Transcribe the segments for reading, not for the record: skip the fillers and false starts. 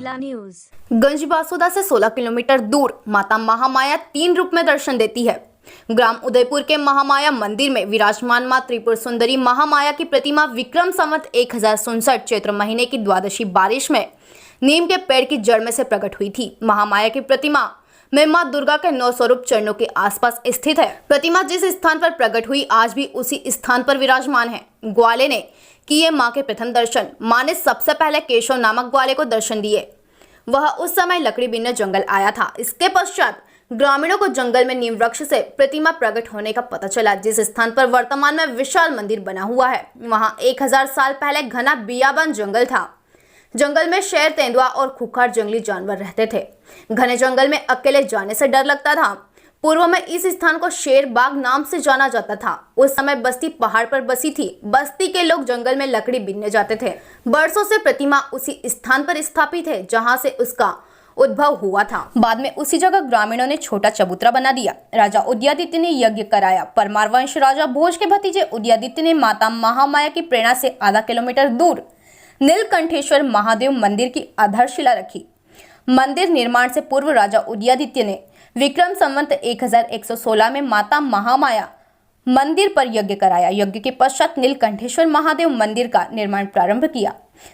जिला न्यूज। गंजबासोदा से 16 किलोमीटर दूर माता महामाया 3 रूप में दर्शन देती है। ग्राम उदयपुर के महामाया मंदिर में विराजमान मां त्रिपुर सुंदरी महामाया की प्रतिमा विक्रम संवत 1067 चैत्र महीने की द्वादशी बारिश में नीम के पेड़ की जड़ में से प्रकट हुई थी। महामाया की प्रतिमा में मां दुर्गा के 9 स्वरूप चरणों के आसपास स्थित है। प्रतिमा जिस स्थान पर प्रकट हुई आज भी उसी स्थान पर विराजमान है। ग्वाले ने किए मां के प्रथम दर्शन। मां ने सबसे पहले केशव नामक ग्वाले को दर्शन दिए। वह उस समय लकड़ी बीनने जंगल आया था। इसके पश्चात ग्रामीणों को जंगल में नीम वृक्ष से प्रतिमा प्रकट होने का पता चला। जिस स्थान पर वर्तमान में विशाल मंदिर बना हुआ है वहां 1000 साल पहले घना बियाबान जंगल था। जंगल में शेर, तेंदुआ और खूंखार जंगली जानवर रहते थे। घने जंगल में अकेले जाने से डर लगता था। पूर्व में इस स्थान को शेर बाग नाम से जाना जाता था। उस समय बस्ती पहाड़ पर बसी थी। बस्ती के लोग जंगल में लकड़ी बीनने जाते थे। बरसों से प्रतिमा उसी स्थान पर स्थापित है जहां से उसका उद्भव हुआ था। बाद में उसी जगह ग्रामीणों ने छोटा चबूतरा बना दिया। राजा उदयादित्य ने यज्ञ कराया। परमार वंश राजा भोज के भतीजे उदयादित्य ने माता महामाया की प्रेरणा से आधा किलोमीटर दूर नीलकंठेश्वर महादेव मंदिर की आधारशिला रखी। मंदिर निर्माण से पूर्व राजा उदयादित्य ने विक्रम संवत 1116 में माता महामाया मंदिर पर यज्ञ कराया। यज्ञ के पश्चात नीलकंठेश्वर महादेव मंदिर का निर्माण प्रारंभ किया।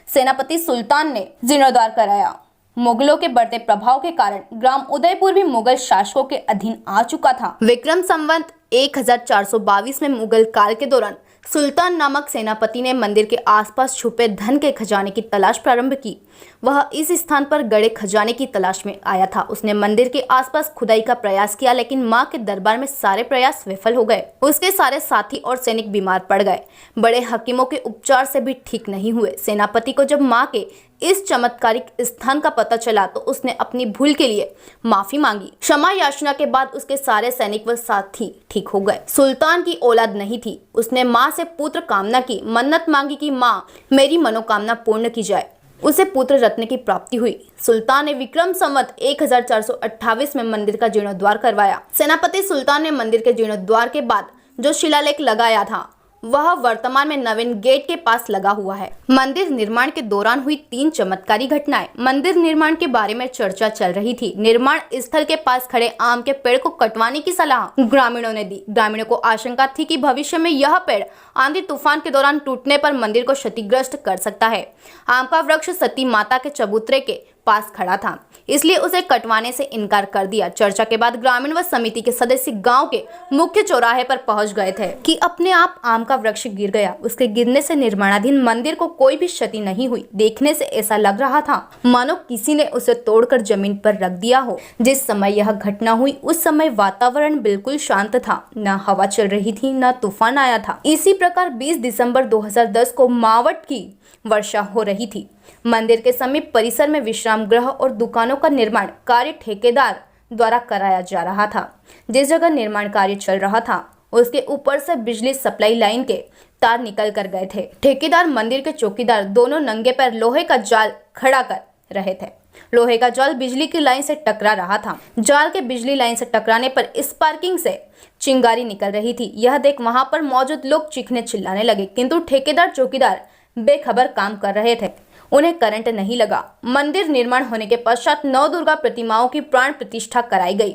सेनापति सुल्तान ने जीर्णोद्धार कराया। मुगलों के बढ़ते प्रभाव के कारण ग्राम उदयपुर भी मुगल शासकों के अधीन आ चुका था। विक्रम संवत 1422 में मुगल काल के दौरान सुल्तान नामक सेनापति ने मंदिर के आसपास छुपे धन के खजाने की तलाश प्रारंभ की। वह इस स्थान पर गड़े खजाने की तलाश में आया था। उसने मंदिर के आसपास खुदाई का प्रयास किया, लेकिन मां के दरबार में सारे प्रयास विफल हो गए। उसके सारे साथी और सैनिक बीमार पड़ गए। बड़े हकीमों के उपचार से भी ठीक नहीं हुए। सेनापति को जब मां के इस चमत्कारिक स्थान का पता चला तो उसने अपनी भूल के लिए माफी मांगी। क्षमा याचना के बाद उसके सारे सैनिक व साथी ठीक हो गए। सुल्तान की औलाद नहीं थी। उसने मां से पुत्र कामना की, मन्नत मांगी कि मां मेरी मनोकामना पूर्ण की जाए। उसे पुत्र रत्न की प्राप्ति हुई। सुल्तान ने विक्रम संवत 1428 में मंदिर का जीर्णोद्धार करवाया। सेनापति सुल्तान ने मंदिर के जीर्णोद्धार के बाद जो शिलालेख लगाया था वह वर्तमान में नवीन गेट के पास लगा हुआ है। मंदिर निर्माण के दौरान हुई 3 चमत्कारी घटनाएं। मंदिर निर्माण के बारे में चर्चा चल रही थी। निर्माण स्थल के पास खड़े आम के पेड़ को कटवाने की सलाह ग्रामीणों ने दी। ग्रामीणों को आशंका थी कि भविष्य में यह पेड़ आंधी तूफान के दौरान टूटने पर मंदिर को क्षतिग्रस्त कर सकता है। आम का वृक्ष सती माता के चबूतरे के पास खड़ा था, इसलिए उसे कटवाने से इनकार कर दिया। चर्चा के बाद ग्रामीण व समिति के सदस्य गांव के मुख्य चौराहे पर पहुंच गए थे कि अपने आप आम का वृक्ष गिर गया। उसके गिरने से निर्माणाधीन मंदिर को कोई भी क्षति नहीं हुई। देखने से ऐसा लग रहा था मानो किसी ने उसे तोड़कर जमीन पर रख दिया हो। जिस समय यह घटना हुई उस समय वातावरण बिल्कुल शांत था। न हवा चल रही थी, न तूफान आया था। इसी प्रकार 20 दिसंबर 2010 को मावट की वर्षा हो रही थी। मंदिर के समीप परिसर में विश्राम गृह और दुकानों का निर्माण कार्य ठेकेदार द्वारा कराया जा रहा था। जिस जगह निर्माण कार्य चल रहा था उसके ऊपर से बिजली सप्लाई लाइन के तार निकल कर गए थे। ठेकेदार मंदिर के चौकीदार दोनों नंगे पैर लोहे का जाल खड़ा कर रहे थे। लोहे का जाल बिजली की लाइन से टकरा रहा था। जाल के बिजली लाइन से टकराने पर स्पार्किंग से चिंगारी निकल रही थी। यह देख वहां पर मौजूद लोग चीखने चिल्लाने लगे, किंतु ठेकेदार चौकीदार बेखबर काम कर रहे थे। उन्हें करंट नहीं लगा। मंदिर निर्माण होने के पश्चात 9 दुर्गा प्रतिमाओं की प्राण प्रतिष्ठा कराई गई।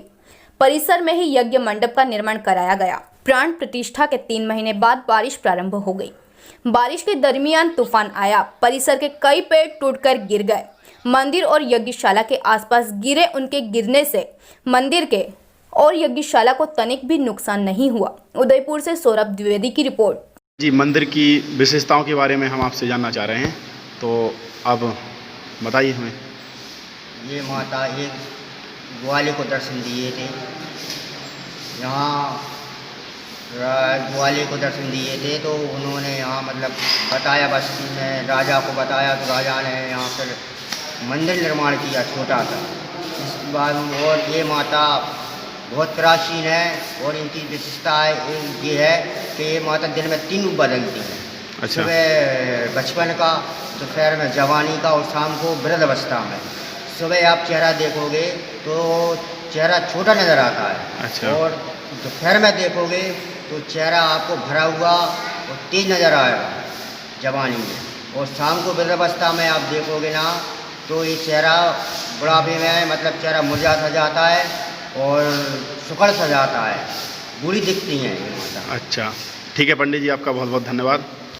परिसर में ही यज्ञ मंडप का निर्माण कराया गया। प्राण प्रतिष्ठा के 3 महीने बाद बारिश प्रारंभ हो गई। बारिश के दरमियान तूफान आया। परिसर के कई पेड़ टूटकर गिर गए। मंदिर और यज्ञशाला के आसपास गिरे। उनके गिरने से मंदिर के और यज्ञशाला को तनिक भी नुकसान नहीं हुआ। उदयपुर से सौरभ द्विवेदी की रिपोर्ट। जी, मंदिर की विशेषताओं के बारे में हम आपसे जानना चाह रहे हैं, तो अब बताइए हमें। ये माता एक ग्वाले को दर्शन दिए थे। यहाँ ग्वाले को दर्शन दिए थे तो उन्होंने यहाँ मतलब बताया, बस्ती में राजा को बताया तो राजा ने यहाँ पर मंदिर निर्माण किया छोटा सा। इस बार और ये माता बहुत प्राचीन है और इनकी विशेषता ये है कि ये माता दिन में 3 रूप बदलती हैं। अच्छा। सुबह बचपन का, दोपहर में जवानी का और शाम को वृद्ध अवस्था में। सुबह आप चेहरा देखोगे तो चेहरा छोटा नज़र आता है। अच्छा। और दोपहर में देखोगे तो चेहरा आपको भरा हुआ और तेज नज़र आएगा जवानी में। और शाम को वृद्ध अवस्था में आप देखोगे ना तो ये चेहरा बुढ़ापे में मतलब चेहरा मुरझा सा जाता है और सुकड़ सा जाता है, बुरी दिखती हैं ये माता। अच्छा, ठीक है पंडित जी, आपका बहुत बहुत धन्यवाद।